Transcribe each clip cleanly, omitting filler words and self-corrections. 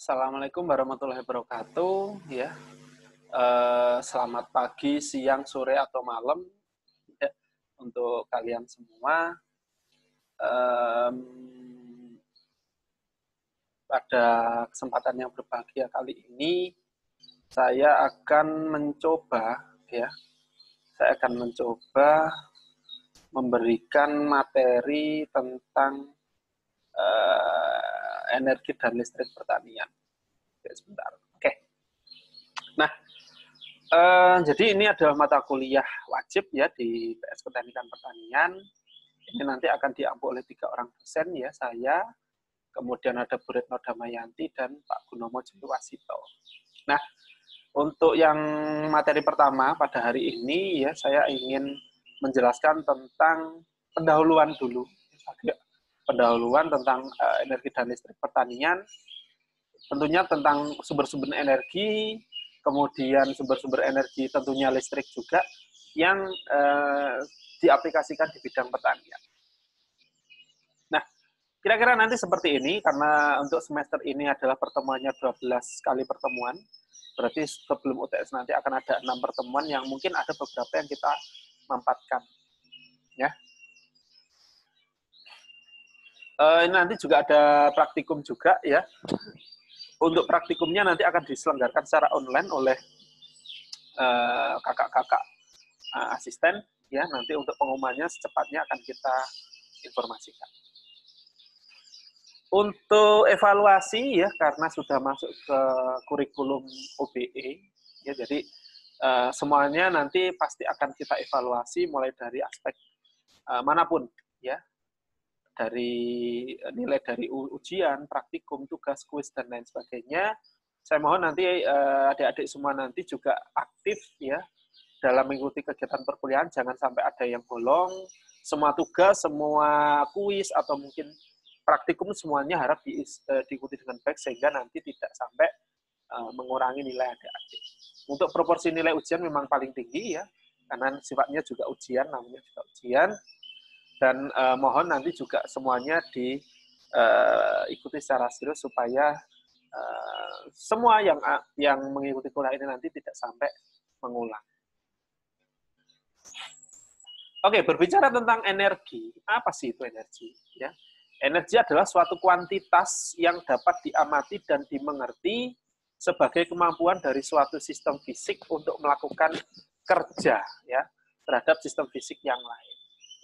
Assalamualaikum warahmatullahi wabarakatuh. Ya, selamat pagi, siang, sore atau malam ya, untuk kalian semua. Em, Pada kesempatan yang berbahagia kali ini, saya akan mencoba ya, saya akan mencoba memberikan materi tentang energi dan listrik pertanian. Oke, sebentar. Oke. Nah, jadi ini adalah mata kuliah wajib ya di PS Keteknikan Pertanian. Ini nanti akan diampu oleh 3 orang dosen ya, saya, kemudian ada Bu Retno Damayanti dan Pak Gunomo Jayawasito. Nah, untuk yang materi pertama pada hari ini ya, saya ingin menjelaskan tentang pendahuluan dulu. Pendahuluan tentang energi dan listrik pertanian, tentunya tentang sumber-sumber energi, kemudian sumber-sumber energi tentunya listrik juga yang diaplikasikan di bidang pertanian. Nah, kira-kira nanti seperti ini, karena untuk semester ini adalah pertemuannya 12 kali pertemuan, berarti sebelum UTS nanti akan ada 6 pertemuan yang mungkin ada beberapa yang kita mampatkan. Ya. Ini nanti juga ada praktikum juga ya. Untuk praktikumnya nanti akan diselenggarakan secara online oleh kakak-kakak asisten ya. Nanti untuk pengumumannya secepatnya akan kita informasikan. Untuk evaluasi ya, karena sudah masuk ke kurikulum OBE ya, jadi semuanya nanti pasti akan kita evaluasi mulai dari aspek manapun ya, dari nilai dari ujian, praktikum, tugas, kuis dan lain sebagainya. Saya mohon nanti adik-adik semua nanti juga aktif ya dalam mengikuti kegiatan perkuliahan, jangan sampai ada yang bolong. Semua tugas, semua kuis atau mungkin praktikum semuanya harap diikuti dengan baik sehingga nanti tidak sampai mengurangi nilai adik-adik. Untuk proporsi nilai ujian memang paling tinggi ya, karena sifatnya juga ujian, namanya juga ujian. Dan mohon nanti juga semuanya diikuti secara serius supaya semua yang mengikuti kuliah ini nanti tidak sampai mengulang. Oke, berbicara tentang energi, apa sih itu energi? Ya, energi adalah suatu kuantitas yang dapat diamati dan dimengerti sebagai kemampuan dari suatu sistem fisik untuk melakukan kerja ya terhadap sistem fisik yang lain.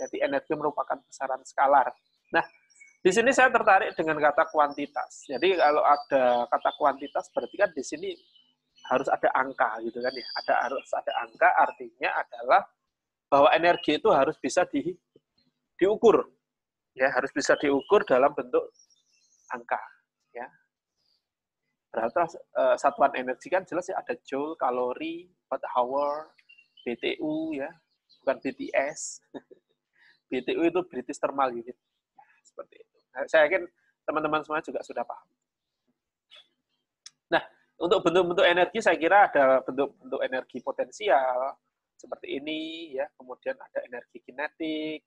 Jadi energi merupakan besaran skalar. Nah, di sini saya tertarik dengan kata kuantitas. Jadi kalau ada kata kuantitas berarti kan di sini harus ada angka gitu kan ya. Harus ada angka, artinya adalah bahwa energi itu harus bisa diukur ya, harus bisa diukur dalam bentuk angka ya. Berarti satuan energi kan jelas ya, ada joule, kalori, watt hour, BTU ya, bukan BTS. BTU itu British Thermal Unit. Seperti itu. Nah, saya yakin teman-teman semua juga sudah paham. Nah, untuk bentuk-bentuk energi saya kira ada bentuk-bentuk energi potensial seperti ini ya, kemudian ada energi kinetik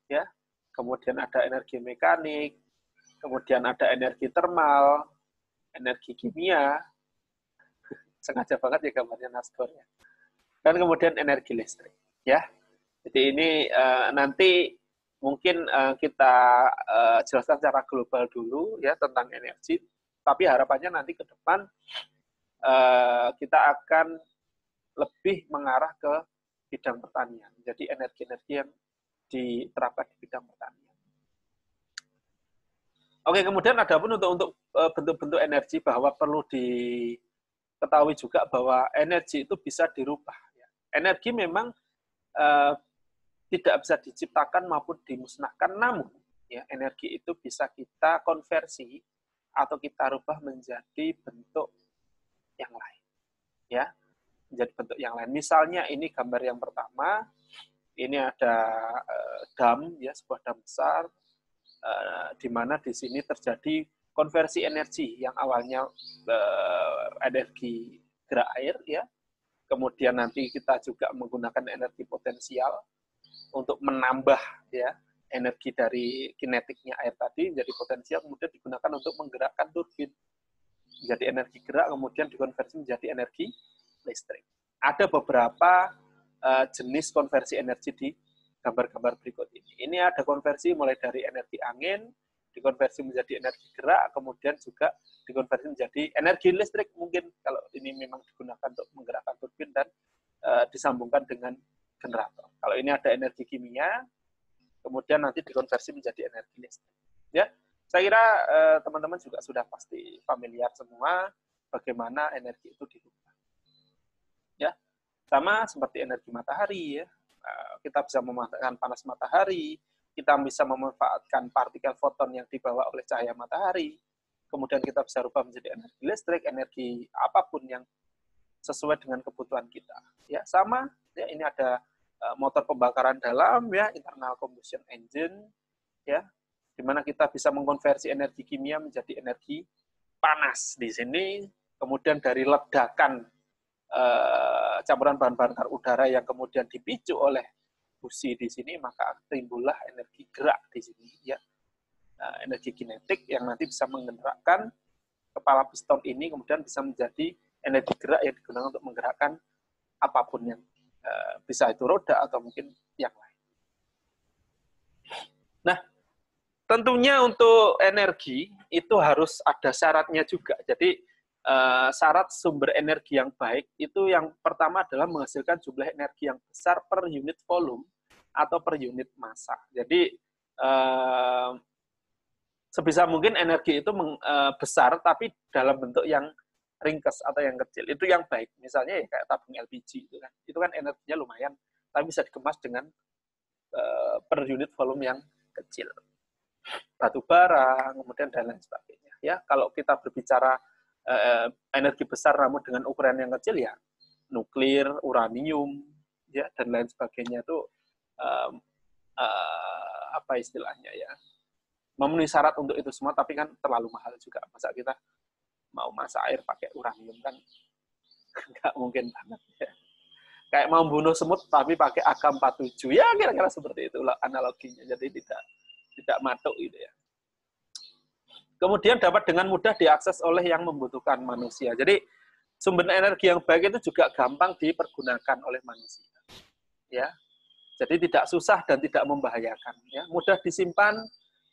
ya, kemudian ada energi mekanik, kemudian ada energi termal, energi kimia, sengaja banget ya gambarnya Nasgor ya, dan kemudian energi listrik ya. Jadi ini nanti mungkin kita jelaskan secara global dulu ya tentang energi, tapi harapannya nanti ke depan kita akan lebih mengarah ke bidang pertanian. Jadi energi-energi yang diterapkan di bidang pertanian. Oke, kemudian ada pun untuk bentuk-bentuk energi bahwa perlu diketahui juga bahwa energi itu bisa dirubah. Energi memang tidak bisa diciptakan maupun dimusnahkan, namun ya, energi itu bisa kita konversi atau kita rubah menjadi bentuk yang lain. Ya, menjadi bentuk yang lain. Misalnya ini gambar yang pertama, ini ada dam ya, sebuah dam besar di mana di sini terjadi konversi energi yang awalnya energi gerak air ya. Kemudian nanti kita juga menggunakan energi potensial untuk menambah ya energi dari kinetiknya air tadi menjadi potensial, kemudian digunakan untuk menggerakkan turbin. menjadi energi gerak, kemudian dikonversi menjadi energi listrik. Ada beberapa jenis konversi energi di gambar-gambar berikut ini. Ini ada konversi mulai dari energi angin, dikonversi menjadi energi gerak, kemudian juga dikonversi menjadi energi listrik mungkin kalau ini memang digunakan untuk menggerakkan turbin dan disambungkan dengan generator. Kalau ini ada energi kimia, kemudian nanti dikonversi menjadi energi listrik. Ya, saya kira teman-teman juga sudah pasti familiar semua bagaimana energi itu dirubah. Ya, sama seperti energi matahari ya. Kita bisa memanfaatkan panas matahari, kita bisa memanfaatkan partikel foton yang dibawa oleh cahaya matahari, kemudian kita bisa rubah menjadi energi listrik, energi apapun yang sesuai dengan kebutuhan kita. Ya, sama ya, ini ada motor pembakaran dalam ya, internal combustion engine ya, di mana kita bisa mengkonversi energi kimia menjadi energi panas di sini, kemudian dari ledakan campuran bahan bakar udara yang kemudian dipicu oleh busi di sini, maka timbullah energi gerak di sini ya, energi kinetik yang nanti bisa menggerakkan kepala piston ini, kemudian bisa menjadi energi gerak yang digunakan untuk menggerakkan apapun yang bisa itu roda atau mungkin yang lain. Nah, tentunya untuk energi itu harus ada syaratnya juga. Jadi syarat sumber energi yang baik itu yang pertama adalah menghasilkan jumlah energi yang besar per unit volume atau per unit massa. Jadi sebisa mungkin energi itu besar tapi dalam bentuk yang ringkes atau yang kecil. Itu yang baik. Misalnya ya kayak tabung LPG itu kan. Itu kan energinya lumayan tapi bisa dikemas dengan per unit volume yang kecil. Batu bara, kemudian dan lain sebagainya. Ya, kalau kita berbicara energi besar namun dengan ukuran yang kecil ya nuklir, uranium, ya dan lain sebagainya itu apa istilahnya ya, memenuhi syarat untuk itu semua, tapi kan terlalu mahal juga. Masa kita mau masak air pakai uranium kan nggak mungkin banget ya. Kayak mau bunuh semut tapi pakai AK-47 ya, kira-kira seperti itu analoginya. Jadi tidak matuk gitu ya. Kemudian dapat dengan mudah diakses oleh yang membutuhkan manusia. Jadi sumber energi yang baik itu juga gampang dipergunakan oleh manusia. Ya. Jadi tidak susah dan tidak membahayakan, ya. Mudah disimpan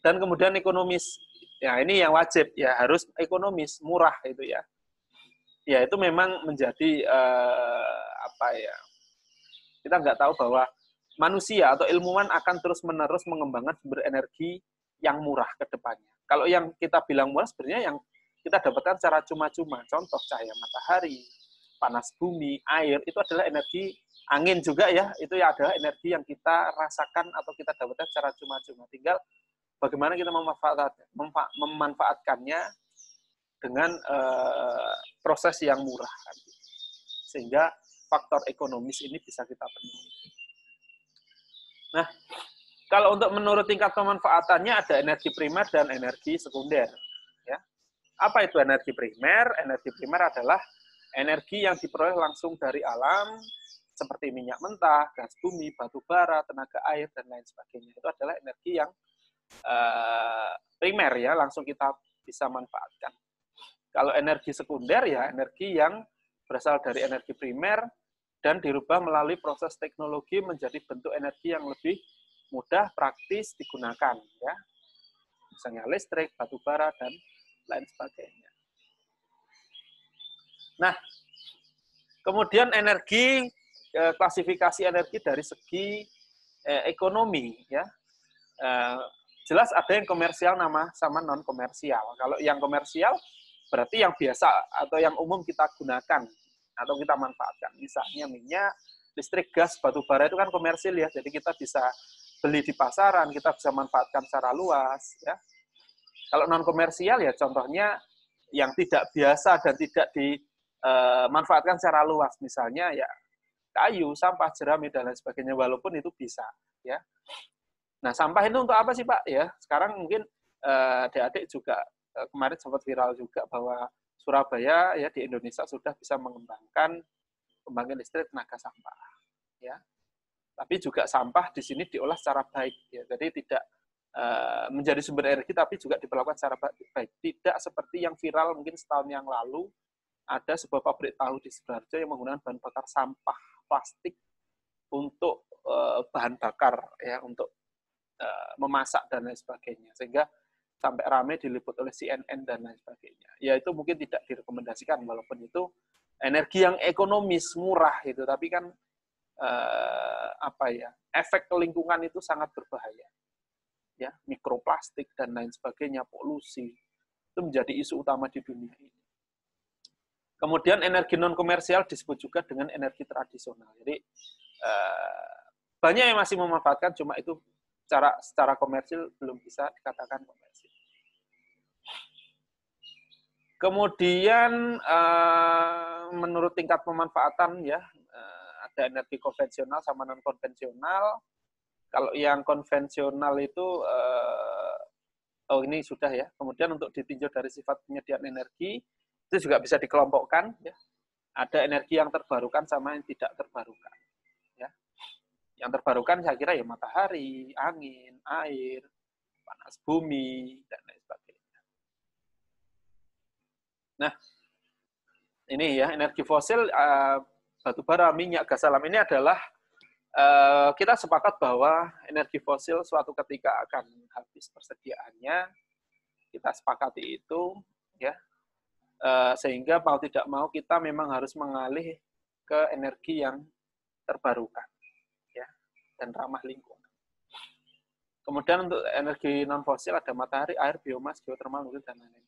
dan kemudian ekonomis. Ya, ini yang wajib ya, harus ekonomis, murah itu ya. Ya, itu memang menjadi apa ya? Kita nggak tahu bahwa manusia atau ilmuwan akan terus-menerus mengembangkan sumber energi yang murah ke depannya. Kalau yang kita bilang murah sebenarnya yang kita dapatkan secara cuma-cuma. Contoh cahaya matahari, panas bumi, air, itu adalah energi, angin juga ya, itu ya adalah energi yang kita rasakan atau kita dapatkan secara cuma-cuma. Tinggal bagaimana kita memanfaatkannya dengan proses yang murah. Sehingga faktor ekonomis ini bisa kita penuhi. Nah, kalau untuk menurut tingkat pemanfaatannya ada energi primer dan energi sekunder. Ya. Apa itu energi primer? Energi primer adalah energi yang diperoleh langsung dari alam, seperti minyak mentah, gas bumi, batu bara, tenaga air, dan lain sebagainya. Itu adalah energi yang primer ya, langsung kita bisa manfaatkan. Kalau energi sekunder ya energi yang berasal dari energi primer dan dirubah melalui proses teknologi menjadi bentuk energi yang lebih mudah, praktis digunakan, ya. Misalnya listrik, batu bara, dan lain sebagainya. Nah, kemudian energi, klasifikasi energi dari segi ekonomi, ya. Jelas ada yang komersial sama non komersial. Kalau yang komersial berarti yang biasa atau yang umum kita gunakan atau kita manfaatkan. Misalnya minyak, listrik, gas, batu bara itu kan komersil ya. Jadi kita bisa beli di pasaran, kita bisa manfaatkan secara luas, ya. Kalau non komersial ya contohnya yang tidak biasa dan tidak dimanfaatkan secara luas, misalnya ya kayu, sampah, jerami dan lain sebagainya, walaupun itu bisa, ya. Nah, sampah itu untuk apa sih, Pak? Ya, sekarang mungkin adik-adik juga kemarin sempat viral juga bahwa Surabaya ya di Indonesia sudah bisa mengembangkan pembangkit listrik tenaga sampah, ya. Tapi juga sampah di sini diolah secara baik, ya. Jadi tidak menjadi sumber energi, tapi juga diperlakukan secara baik. Tidak seperti yang viral mungkin setahun yang lalu, ada sebuah pabrik tahu di Sidoarjo yang menggunakan bahan bakar sampah plastik untuk bahan bakar, ya, untuk memasak dan lain sebagainya, sehingga sampai ramai diliput oleh CNN dan lain sebagainya. Ya itu mungkin tidak direkomendasikan, walaupun itu energi yang ekonomis, murah itu, tapi kan efek ke lingkungan itu sangat berbahaya. Ya, mikroplastik dan lain sebagainya, polusi, itu menjadi isu utama di dunia ini. Kemudian energi non komersial disebut juga dengan energi tradisional. Jadi banyak yang masih memanfaatkan, cuma itu secara komersil belum bisa dikatakan komersil. Kemudian menurut tingkat pemanfaatan, ya, ada energi konvensional sama non konvensional. Kalau yang konvensional itu ini sudah, ya. Kemudian untuk ditinjau dari sifat penyediaan energi itu juga bisa dikelompokkan, ya. Ada energi yang terbarukan sama yang tidak terbarukan, ya. Yang terbarukan saya kira ya matahari, angin, air, panas bumi dan lain sebagainya. Nah, ini ya energi fosil, batu bara, minyak, gas alam ini adalah kita sepakat bahwa energi fosil suatu ketika akan habis persediaannya, kita sepakati itu, ya, sehingga mau tidak mau kita memang harus mengalih ke energi yang terbarukan, ya, dan ramah lingkungan. Kemudian untuk energi non fosil ada matahari, air, biomas, geotermal, dan lain-lain.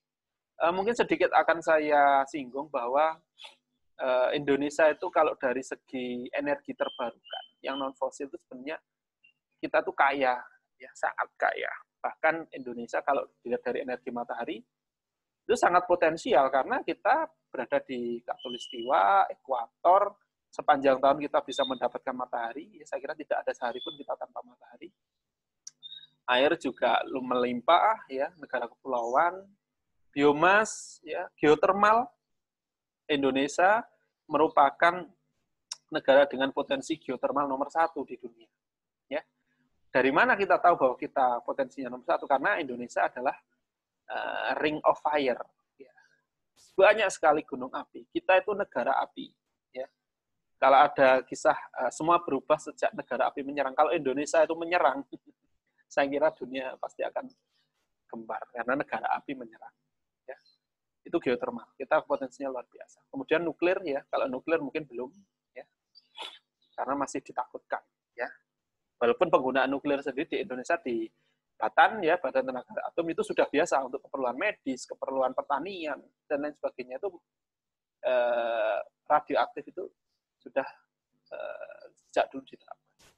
Mungkin sedikit akan saya singgung bahwa Indonesia itu kalau dari segi energi terbarukan, yang non fosil itu sebenarnya kita tuh kaya, ya, sangat kaya. Bahkan Indonesia kalau dilihat dari energi matahari itu sangat potensial karena kita berada di khatulistiwa, ekuator, sepanjang tahun kita bisa mendapatkan matahari. Ya, saya kira tidak ada sehari pun kita tanpa matahari. Air juga melimpah, ya, negara kepulauan, biomas, ya, geotermal. Indonesia merupakan negara dengan potensi geotermal nomor 1 di dunia. Ya. Dari mana kita tahu bahwa kita potensinya nomor 1? Karena Indonesia adalah ring of fire. Ya. Banyak sekali gunung api. Kita itu negara api. Ya. Kalau ada kisah semua berubah sejak negara api menyerang. Kalau Indonesia itu menyerang, saya kira dunia pasti akan gembar karena negara api menyerang. Ya. Itu geotermal. Kita potensinya luar biasa. Kemudian nuklir, ya. Kalau nuklir mungkin belum, ya. Karena masih ditakutkan, ya. Walaupun penggunaan nuklir sendiri di Indonesia di Batan, ya, Badan Tenaga Atom itu sudah biasa untuk keperluan medis, keperluan pertanian dan lain sebagainya, itu radioaktif itu sudah sejak dulu diterapkan.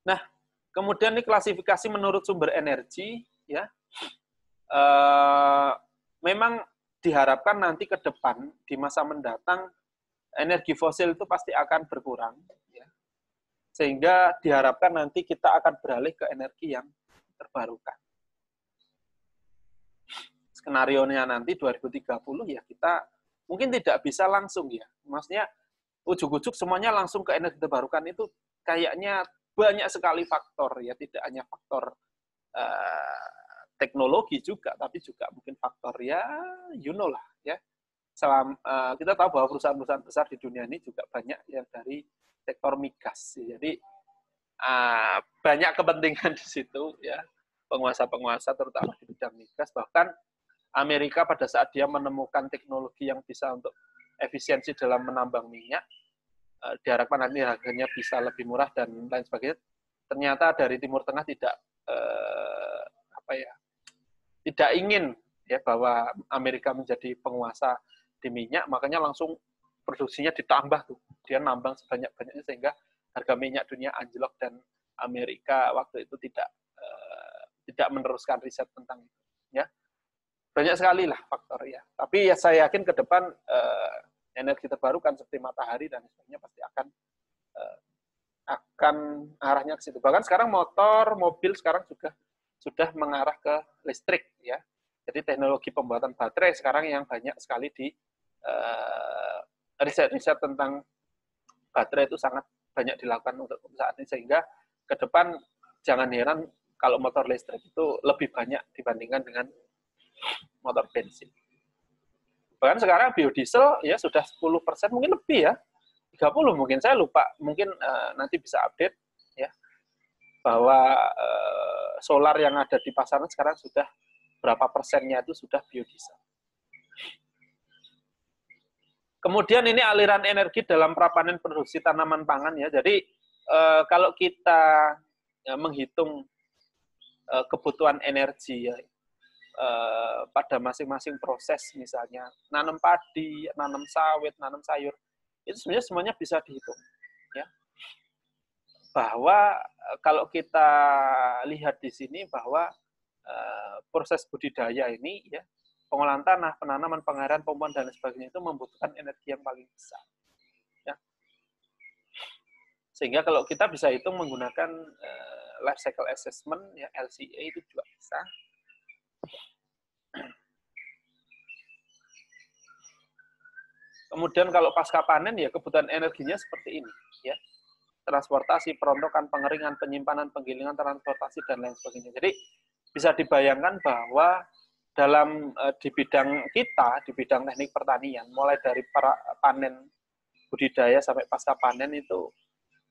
Nah, kemudian ini klasifikasi menurut sumber energi, ya. Memang diharapkan nanti ke depan di masa mendatang energi fosil itu pasti akan berkurang, ya. Sehingga diharapkan nanti kita akan beralih ke energi yang terbarukan. Skenario-nya nanti 2030 ya kita mungkin tidak bisa langsung, ya. Maksudnya ujuk-ujuk semuanya langsung ke energi terbarukan itu kayaknya banyak sekali faktor, ya, tidak hanya faktor teknologi juga, tapi juga mungkin faktor, ya, you know lah, ya. Kita tahu bahwa perusahaan-perusahaan besar di dunia ini juga banyak yang dari sektor migas. Jadi banyak kepentingan di situ, ya, penguasa-penguasa terutama di bidang migas. Bahkan Amerika pada saat dia menemukan teknologi yang bisa untuk efisiensi dalam menambang minyak, diharapkan nanti harganya bisa lebih murah dan lain sebagainya. Ternyata dari Timur Tengah tidak tidak ingin, ya, bahwa Amerika menjadi penguasa di minyak, makanya langsung produksinya ditambah tuh. Dia nambang sebanyak-banyaknya sehingga harga minyak dunia anjlok dan Amerika waktu itu tidak meneruskan riset tentang itu, ya. Banyak sekali lah faktor, ya. Tapi ya saya yakin ke depan energi terbarukan seperti matahari dan sebagainya pasti akan arahnya ke situ. Bahkan sekarang motor, mobil sekarang juga sudah mengarah ke listrik, ya. Jadi teknologi pembuatan baterai sekarang yang banyak sekali di riset-riset tentang baterai itu sangat banyak dilakukan untuk saat ini, sehingga ke depan jangan heran kalau motor listrik itu lebih banyak dibandingkan dengan motor bensin. Bahkan sekarang biodiesel ya sudah 10%, mungkin lebih ya, 30 mungkin, saya lupa, mungkin nanti bisa update ya, bahwa solar yang ada di pasaran sekarang sudah berapa persennya itu sudah biodiesel. Kemudian ini aliran energi dalam prapanen produksi tanaman pangan ya. Jadi kalau kita menghitung kebutuhan energi ya, pada masing-masing proses, misalnya nanam padi, nanam sawit, nanam sayur, itu sebenarnya semuanya bisa dihitung ya. Bahwa kalau kita lihat di sini bahwa proses budidaya ini ya, pengolahan tanah, penanaman, pengairan, pemupukan dan sebagainya itu membutuhkan energi yang paling besar. Ya. Sehingga kalau kita bisa hitung menggunakan life cycle assessment ya, LCA itu juga bisa. Kemudian kalau pasca panen ya kebutuhan energinya seperti ini ya. Transportasi, perontokan, pengeringan, penyimpanan, penggilingan, transportasi dan lain sebagainya. Jadi bisa dibayangkan bahwa dalam di bidang kita, di bidang teknik pertanian, mulai dari panen budidaya sampai pasca panen itu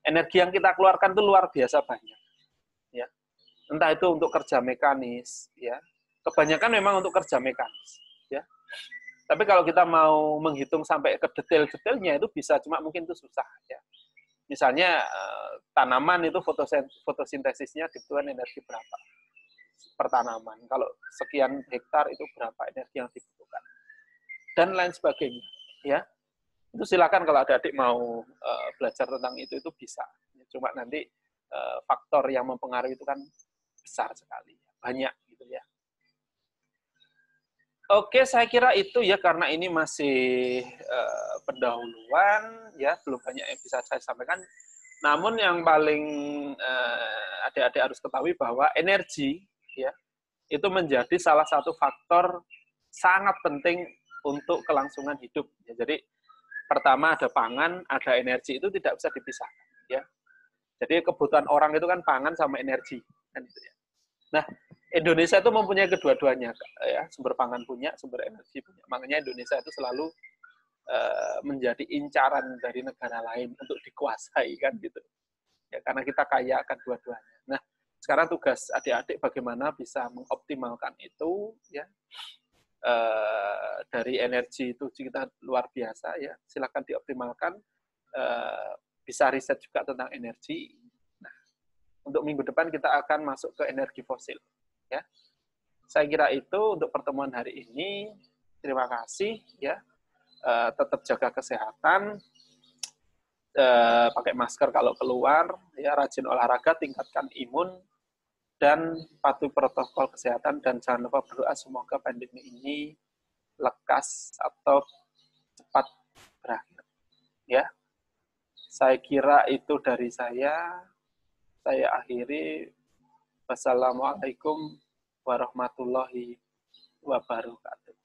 energi yang kita keluarkan itu luar biasa banyak. Ya. Entah itu untuk kerja mekanis, ya. Kebanyakan memang untuk kerja mekanis, ya. Tapi kalau kita mau menghitung sampai ke detail-detailnya itu bisa, cuma mungkin itu susah, ya. Misalnya tanaman itu fotosintesisnya dibutuhkan energi berapa per tanaman. Kalau sekian hektar itu berapa energi yang dibutuhkan. Dan lain sebagainya. Ya, itu silakan kalau adik-adik mau belajar tentang itu bisa. Cuma nanti faktor yang mempengaruhi itu kan besar sekali. Banyak gitu ya. Oke, saya kira itu ya, karena ini masih pendahuluan, ya belum banyak yang bisa saya sampaikan. Namun yang paling adik-adik harus ketahui bahwa energi ya itu menjadi salah satu faktor sangat penting untuk kelangsungan hidup. Ya, jadi pertama ada pangan, ada energi, itu tidak bisa dipisahkan. Ya. Jadi kebutuhan orang itu kan pangan sama energi, kan itu ya. Nah, Indonesia itu mempunyai kedua-duanya, ya, sumber pangan punya, sumber energi punya. Makanya Indonesia itu selalu menjadi incaran dari negara lain untuk dikuasai, kan gitu. Ya, karena kita kaya akan dua-duanya. Nah, sekarang tugas adik-adik bagaimana bisa mengoptimalkan itu, ya. Dari energi itu kita luar biasa, ya. Silakan dioptimalkan. Bisa riset juga tentang energi. Nah, untuk minggu depan kita akan masuk ke energi fosil, ya. Saya kira itu untuk pertemuan hari ini. Terima kasih, ya. Tetap jaga kesehatan, pakai masker kalau keluar, ya, rajin olahraga, tingkatkan imun, dan patuhi protokol kesehatan, dan jangan lupa berdoa semoga pandemi ini lekas atau cepat berakhir. Ya, saya kira itu dari saya. Saya akhiri. Wassalamualaikum warahmatullahi wabarakatuh.